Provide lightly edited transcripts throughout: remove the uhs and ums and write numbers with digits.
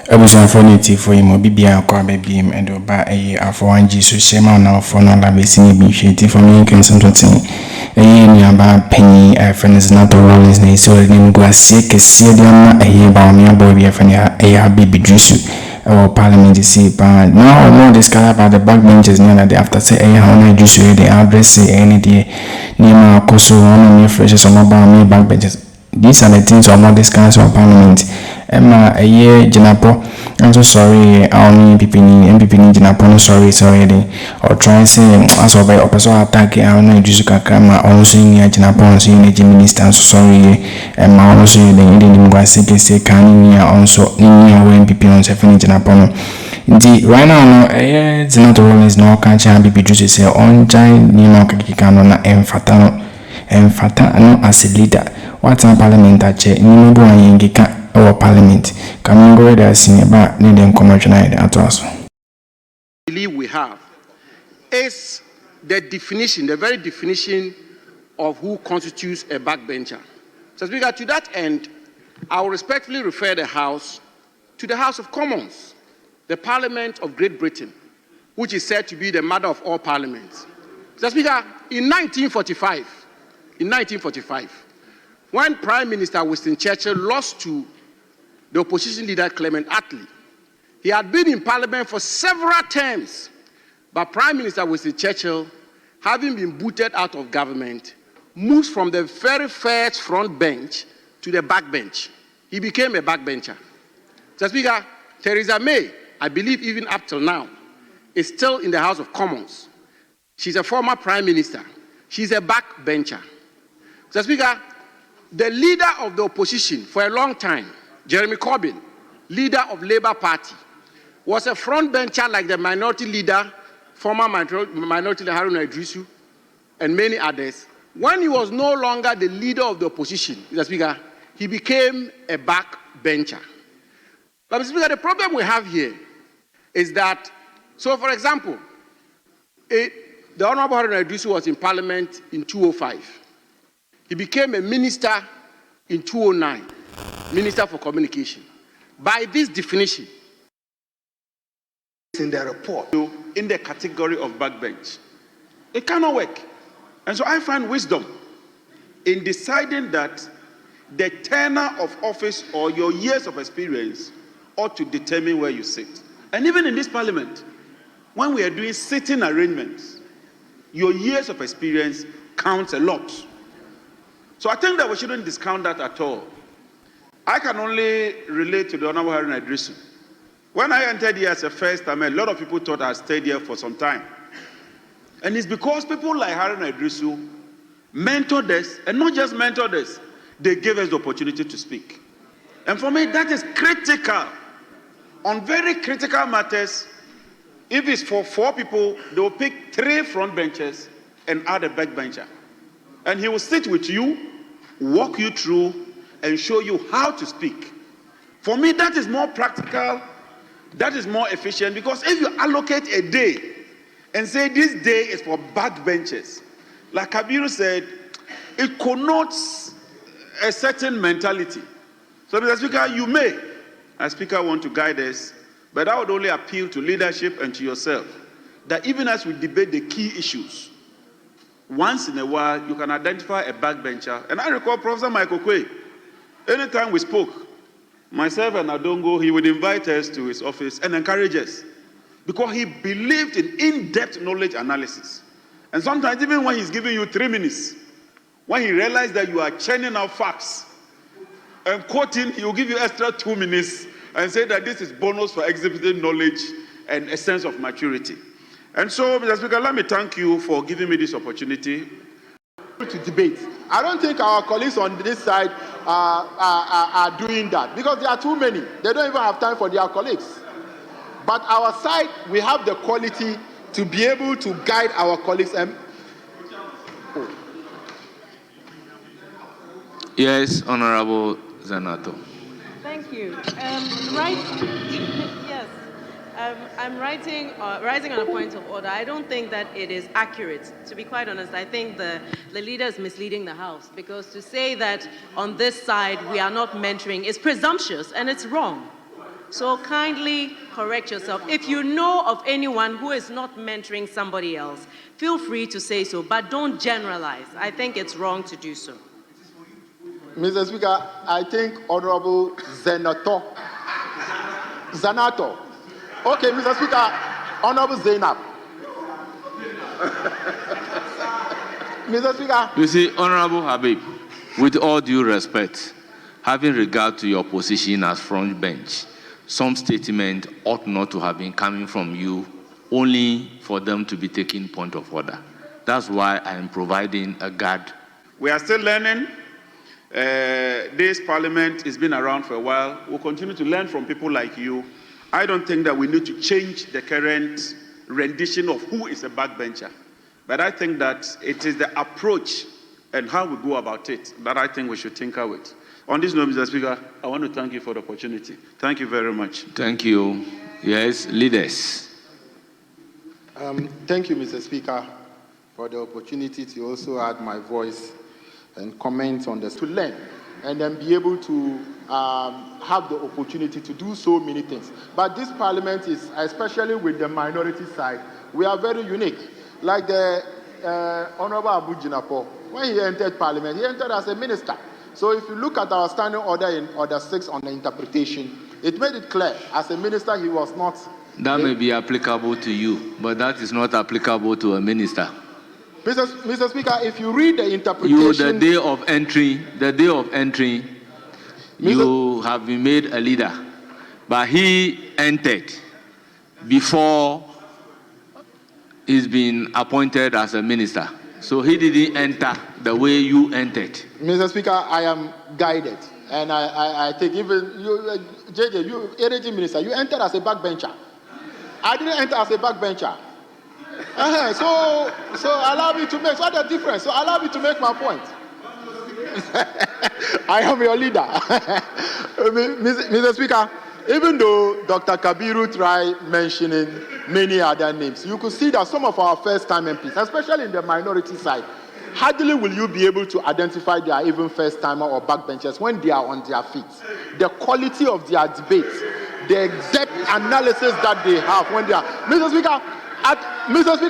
Ebusanfonity for him or Bibia or Beam and Oba Alpha OneTV so Shema now for no labessing initiative for me can something a year about penny friend Zenato Rawlings name so name Kesi a year Bawumia boy a baby juice or Parliamentary see but now more discover about the backbenchers near the after say a honor juice the address say any day near my coso one of fresh some about me backbenchers. These are the things of all this council of parliament. Emma a year Zenato. I'm so sorry. I only MPP Zenato. Sorry. Or try say as of a person attack. I only just kama also near Zenato. So you minister. I'm so sorry. Emma also the Indian Guasi say can near also near MPP on seven Zenato. Indeed, right now, Zenato Rawlings no can't MPP just say on giant Nima Kakikano na Emfata no as a leader. Watsapp Parliamentary Nimubu Yingika our parliament. Coming go there sing about needing commercial at us. Believe we have is the definition, the very definition of who constitutes a backbencher. So, Speaker, to that end, I will respectfully refer the House to the House of Commons, the Parliament of Great Britain, which is said to be the mother of all parliaments. So, Speaker, in 1945, when Prime Minister Winston Churchill lost to the opposition leader Clement Attlee, he had been in Parliament for several terms, but Prime Minister Winston Churchill, having been booted out of government, moves from the very first front bench to the back bench. He became a backbencher. Mr. Speaker, Theresa May, I believe even up till now, is still in the House of Commons. She's a former Prime Minister. She's a backbencher. Mr. Speaker, the leader of the opposition for a long time, Jeremy Corbyn, leader of Labour Party, was a frontbencher like the minority leader, former minority leader Haruna Idrisu, and many others. When he was no longer the leader of the opposition, Mr. Speaker, he became a backbencher. But Mr. Speaker, the problem we have here is that, so for example, the Honorable Haruna Idrisu was in Parliament in 2005. He became a minister in 2009, Minister for Communication. By this definition, in the report, in the category of backbench, it cannot work. And so I find wisdom in deciding that the tenure of office or your years of experience ought to determine where you sit. And even in this Parliament, when we are doing sitting arrangements, your years of experience counts a lot. So I think that we shouldn't discount that at all. I can only relate to the Honorable Haruna Idrisu. When I entered here as a first time, a lot of people thought I stayed here for some time. And it's because people like Haruna Idrisu mentored us, and not just mentored us, they gave us the opportunity to speak. And for me, that is critical. On very critical matters, if it's for 4 people, they will pick 3 front benches and add a back bencher. And he will sit with you, walk you through, and show you how to speak. For me, that is more practical, that is more efficient, because if you allocate a day and say this day is for backbenchers, like Kabiru said, it connotes a certain mentality. So, Mr. Speaker, you may, as Speaker, want to guide us, but I would only appeal to leadership and to yourself, that even as we debate the key issues, once in a while, you can identify a backbencher. And I recall Professor Michael Quay, anytime we spoke, myself and Adongo, he would invite us to his office and encourage us, because he believed in in-depth knowledge analysis. And sometimes, even when he's giving you 3 minutes, when he realized that you are churning out facts and quoting, he will give you extra 2 minutes and say that this is bonus for exhibiting knowledge and a sense of maturity. And so, Mr. Speaker, let me thank you for giving me this opportunity to debate. I don't think our colleagues on this side are doing that, because there are too many. They don't even have time for their colleagues. But our side, we have the quality to be able to guide our colleagues. Yes, Honorable Zenato. Thank you. Yes. I'm rising on a point of order. I don't think that it is accurate. To be quite honest, I think the leader is misleading the House, because to say that on this side we are not mentoring is presumptuous and it's wrong. So kindly correct yourself. If you know of anyone who is not mentoring somebody else, feel free to say so, but don't generalize. I think it's wrong to do so. Mr. Speaker, I think Honorable Zenato. Okay, Mr. Speaker, Honorable Zainab. Mr. Speaker. You see, Honorable Habib, with all due respect, having regard to your position as front bench, some statement ought not to have been coming from you only for them to be taking point of order. That's why I am providing a guard. We are still learning. This parliament has been around for a while. We'll continue to learn from people like you. I don't think that we need to change the current rendition of who is a backbencher. But I think that it is the approach and how we go about it that I think we should tinker with. On this note, Mr. Speaker, I want to thank you for the opportunity. Thank you very much. Thank you. Yes, leaders. Thank you, Mr. Speaker, for the opportunity to also add my voice and comment on this, to learn and then be able to have the opportunity to do so many things. But this parliament is, especially with the minority side, we are very unique. Like the Honorable Abu Jinapo, when he entered parliament, he entered as a minister. So if you look at our standing order in Order 6 on the interpretation, it made it clear, as a minister, he was not... That may be applicable to you, but that is not applicable to a minister. Mr. Speaker, if you read the interpretation... You, the day of entry, you have been made a leader, but he entered before he's been appointed as a minister. So he didn't enter the way you entered. Mr. Speaker, I am guided. And I think even you, JJ, you, energy minister, you entered as a backbencher. I didn't enter as a backbencher. So allow me to make, so the difference. So allow me to make my point. I am your leader. Mr. Speaker, even though Dr. Kabiru tried mentioning many other names, you could see that some of our first-time MPs, especially in the minority side, hardly will you be able to identify their even first-timer or backbenchers when they are on their feet. The quality of their debate, the depth analysis that they have when they are... Mr. Speaker,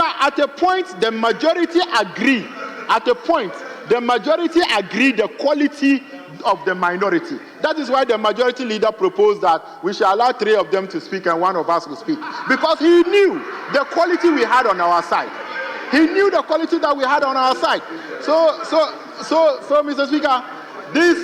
at a point, the majority agree. At a point, the majority agree the quality of the minority. That is why the majority leader proposed that we should allow 3 of them to speak and 1 of us will speak. Because he knew the quality we had on our side. He knew the quality that we had on our side. So Mr. Speaker, this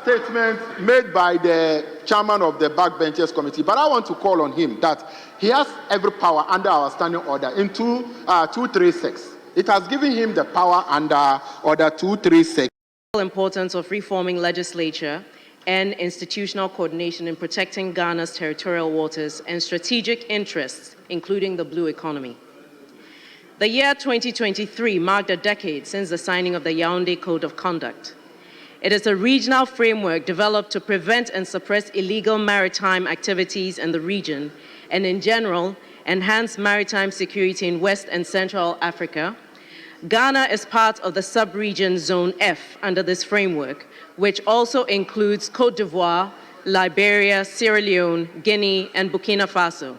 statement made by the chairman of the backbenchers committee, but I want to call on him that he has every power under our standing order in 236. It has given him the power under Order 236. Importance of reforming legislature and institutional coordination in protecting Ghana's territorial waters and strategic interests, including the blue economy. The year 2023 marked a decade since the signing of the Yaoundé Code of Conduct. It is a regional framework developed to prevent and suppress illegal maritime activities in the region and, in general, enhance maritime security in West and Central Africa. Ghana is part of the sub-region Zone F under this framework, which also includes Côte d'Ivoire, Liberia, Sierra Leone, Guinea, and Burkina Faso.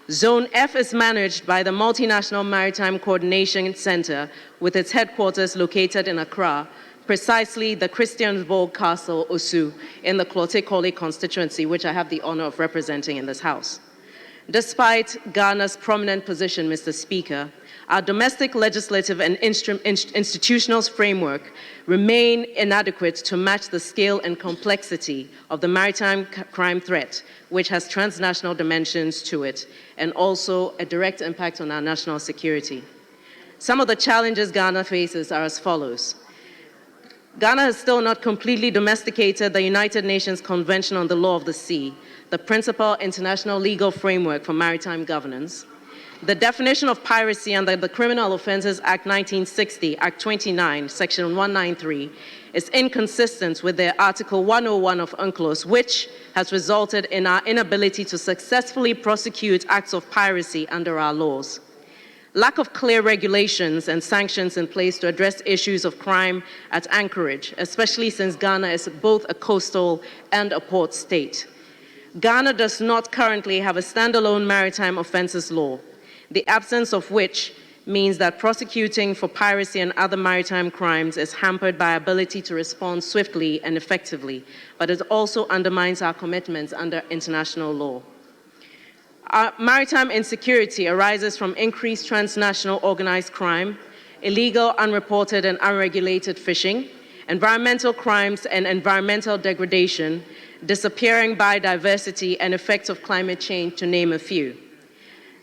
Zone F is managed by the Multinational Maritime Coordination Center with its headquarters located in Accra, precisely the Christiansborg Castle, Osu, in the Klote-Kole constituency, which I have the honor of representing in this House. Despite Ghana's prominent position, Mr. Speaker, our domestic legislative and institutional framework remain inadequate to match the scale and complexity of the maritime crime threat, which has transnational dimensions to it, and also a direct impact on our national security. Some of the challenges Ghana faces are as follows. Ghana has still not completely domesticated the United Nations Convention on the Law of the Sea, the principal international legal framework for maritime governance. The definition of piracy under the Criminal Offences Act 1960, Act 29, Section 193, is inconsistent with the Article 101 of UNCLOS, which has resulted in our inability to successfully prosecute acts of piracy under our laws. Lack of clear regulations and sanctions in place to address issues of crime at anchorage, especially since Ghana is both a coastal and a port state. Ghana does not currently have a standalone maritime offences law, the absence of which means that prosecuting for piracy and other maritime crimes is hampered by ability to respond swiftly and effectively, but it also undermines our commitments under international law. Our maritime insecurity arises from increased transnational organized crime, illegal, unreported, and unregulated fishing, environmental crimes and environmental degradation, disappearing biodiversity, and effects of climate change, to name a few.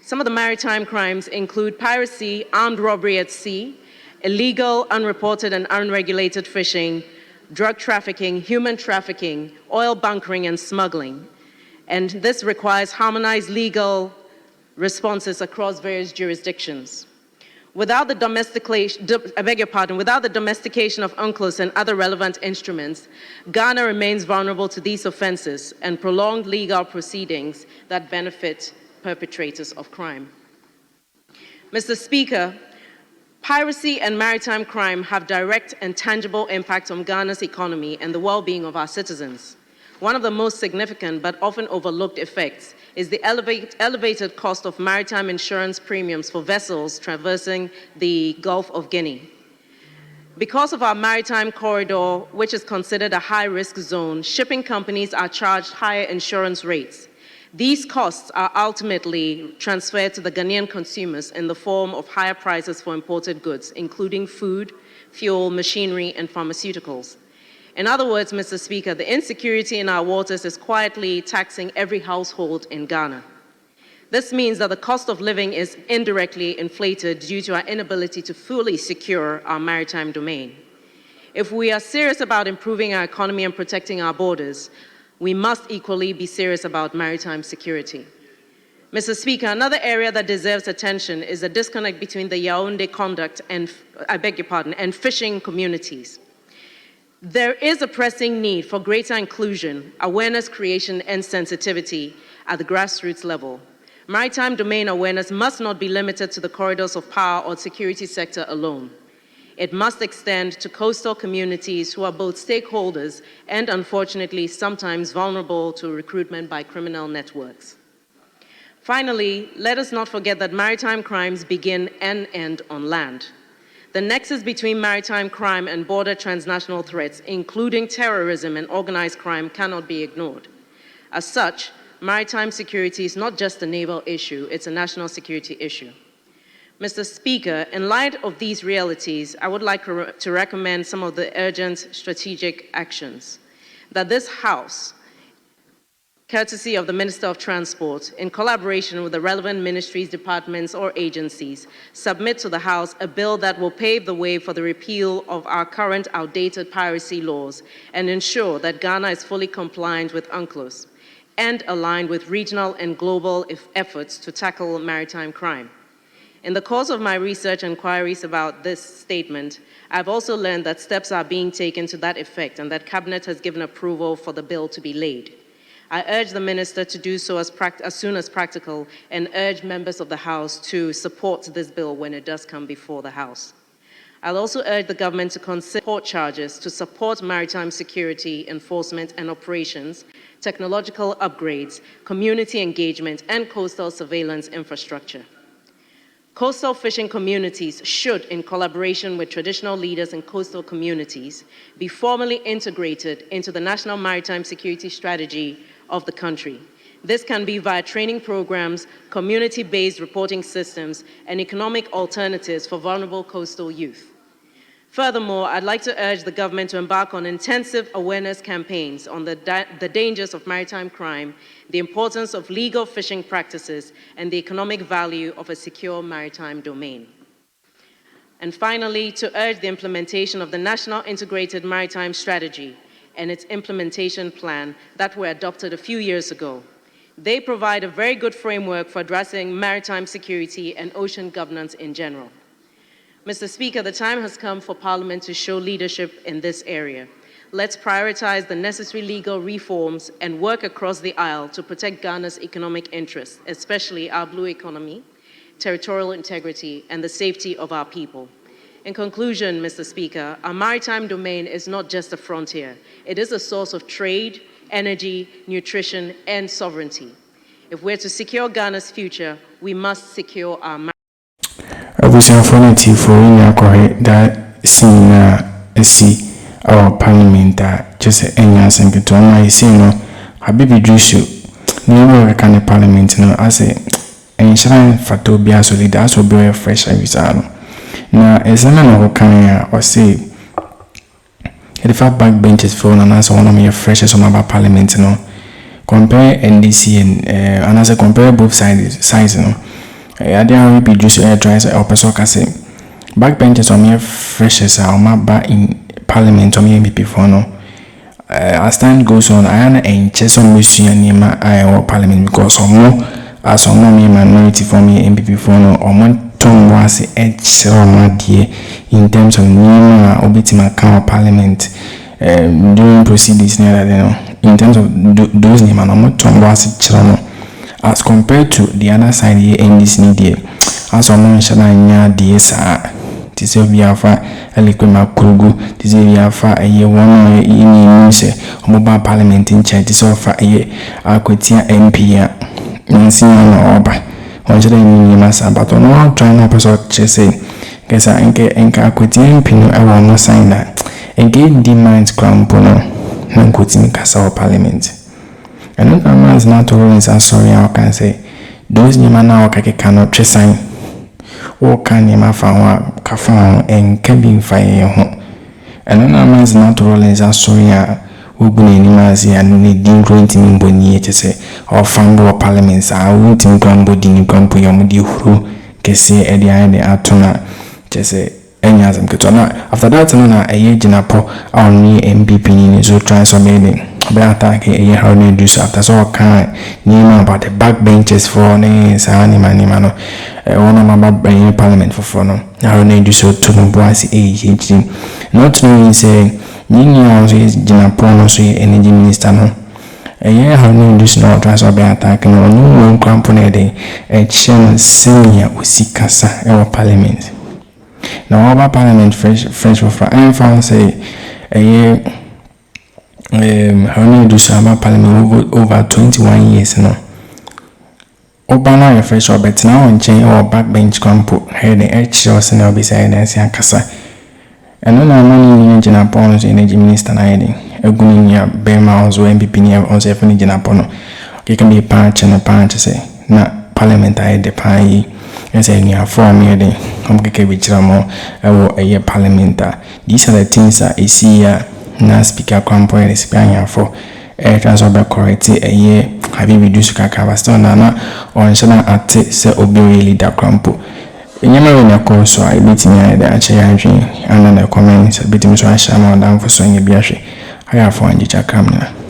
Some of the maritime crimes include piracy, armed robbery at sea, illegal, unreported, and unregulated fishing, drug trafficking, human trafficking, oil bunkering, and smuggling. And this requires harmonized legal responses across various jurisdictions. Without the domestication of UNCLOS and other relevant instruments, Ghana remains vulnerable to these offenses and prolonged legal proceedings that benefit perpetrators of crime. Mr. Speaker, piracy and maritime crime have direct and tangible impact on Ghana's economy and the well-being of our citizens. One of the most significant but often overlooked effects is the elevated cost of maritime insurance premiums for vessels traversing the Gulf of Guinea. Because of our maritime corridor, which is considered a high-risk zone, shipping companies are charged higher insurance rates. These costs are ultimately transferred to the Ghanaian consumers in the form of higher prices for imported goods, including food, fuel, machinery, and pharmaceuticals. In other words, Mr. Speaker, the insecurity in our waters is quietly taxing every household in Ghana. This means that the cost of living is indirectly inflated due to our inability to fully secure our maritime domain. If we are serious about improving our economy and protecting our borders, we must equally be serious about maritime security. Mr. Speaker, another area that deserves attention is the disconnect between the Yaoundé conduct and, and fishing communities. There is a pressing need for greater inclusion, awareness creation, and sensitivity at the grassroots level. Maritime domain awareness must not be limited to the corridors of power or security sector alone. It must extend to coastal communities who are both stakeholders and, unfortunately, sometimes vulnerable to recruitment by criminal networks. Finally, let us not forget that maritime crimes begin and end on land. The nexus between maritime crime and border transnational threats, including terrorism and organized crime, cannot be ignored. As such, maritime security is not just a naval issue, it's a national security issue. Mr. Speaker, in light of these realities, I would like to recommend some of the urgent strategic actions that this House, courtesy of the Minister of Transport, in collaboration with the relevant ministries, departments, or agencies, submit to the House a bill that will pave the way for the repeal of our current outdated piracy laws and ensure that Ghana is fully compliant with UNCLOS and aligned with regional and global efforts to tackle maritime crime. In the course of my research and inquiries about this statement, I've also learned that steps are being taken to that effect and that Cabinet has given approval for the bill to be laid. I urge the Minister to do so as soon as practical and urge members of the House to support this bill when it does come before the House. I'll also urge the government to consider support charges to support maritime security enforcement and operations, technological upgrades, community engagement, and coastal surveillance infrastructure. Coastal fishing communities should, in collaboration with traditional leaders in coastal communities, be formally integrated into the National Maritime Security Strategy of the country. This can be via training programs, community-based reporting systems, and economic alternatives for vulnerable coastal youth. Furthermore, I'd like to urge the government to embark on intensive awareness campaigns on the dangers of maritime crime, the importance of legal fishing practices, and the economic value of a secure maritime domain. And finally, to urge the implementation of the National Integrated Maritime Strategy and its implementation plan that were adopted a few years ago. They provide a very good framework for addressing maritime security and ocean governance in general. Mr. Speaker, the time has come for Parliament to show leadership in this area. Let's prioritize the necessary legal reforms and work across the aisle to protect Ghana's economic interests, especially our blue economy, territorial integrity, and the safety of our people. In conclusion, Mr. Speaker, our maritime domain is not just a frontier. It is a source of trade, energy, nutrition, and sovereignty. If we're to secure Ghana's future, we must secure our Abusiafo for that see our parliament just enya senketo na isi no habibi juice ni we ka parliament no ase enshira fato bia so leader so be fresh avisa no na ezana no kan ya o say the fact backbenchers for na so one of my fresh so my parliament no compare NDC and as compare both sides no I didn't be juice air dries or person can say backbenchers on me freshers are my back in parliament on me MP for no as time goes on I am in chess on mission near my Iowa parliament because some more as some more minority for me MP for no or one tom was edge my dear in terms of new obitima count parliament during proceedings near in terms of those name and tom was as compared to the other side here in this media as on shana DSA Tisobiafa Elikuma Kurugu Tisobiafa a year 1 in use mobile parliament in chat is offer a year Aquatia MP Nancy Oba on the Masa but on all trying episode chase guess I enka Aquatia MP no I will not sign that and gain demands crown pono non quoting Casa parliament. And then man's not Rawlings are sorry I can say those nyama na okake cannot sign or can nyama fa kafa and kelvin fire ho and then man's not Rawlings are sorry we buni ni mazi and need growing team boni say or fambo parliaments are waiting grambo dini grambo yamudi huru Kesi edi ade atona say enyazam ketona after that na eye jinapo on ni MPP ni so transforming attack a how they do so after so kind name about the backbenchers for names and no one of my parliament for no how they do so to no boys not knowing say Nini is Jinapono so energy minister no how they do so no transfer attack no one company a chairman senior usikasa our parliament now our parliament French for I found say how many do some parliament over 21 years now. Obama a fresh but now on chain or backbench campo head the edge or senior beside and Kasa. And then I'm money in Janapono's energy minister hiding. A gunia Bema also MPP near on Stephanie Janapono. You can be a punch and a punch say, not parliamentary the pie. Yes, I near 4 million. Communicate with Ramo a year parliamentar. These are the things that I see here. Na speaker kwampo ya Espanya for transfer correct a year have you reduced kakabaston na onshana ate se obi leader kwampo enyama we na ko so I bit nya da ache ya hwe ana na comments bit mi so ahya ma dan for so nya bi ahwe haya for anje chakam na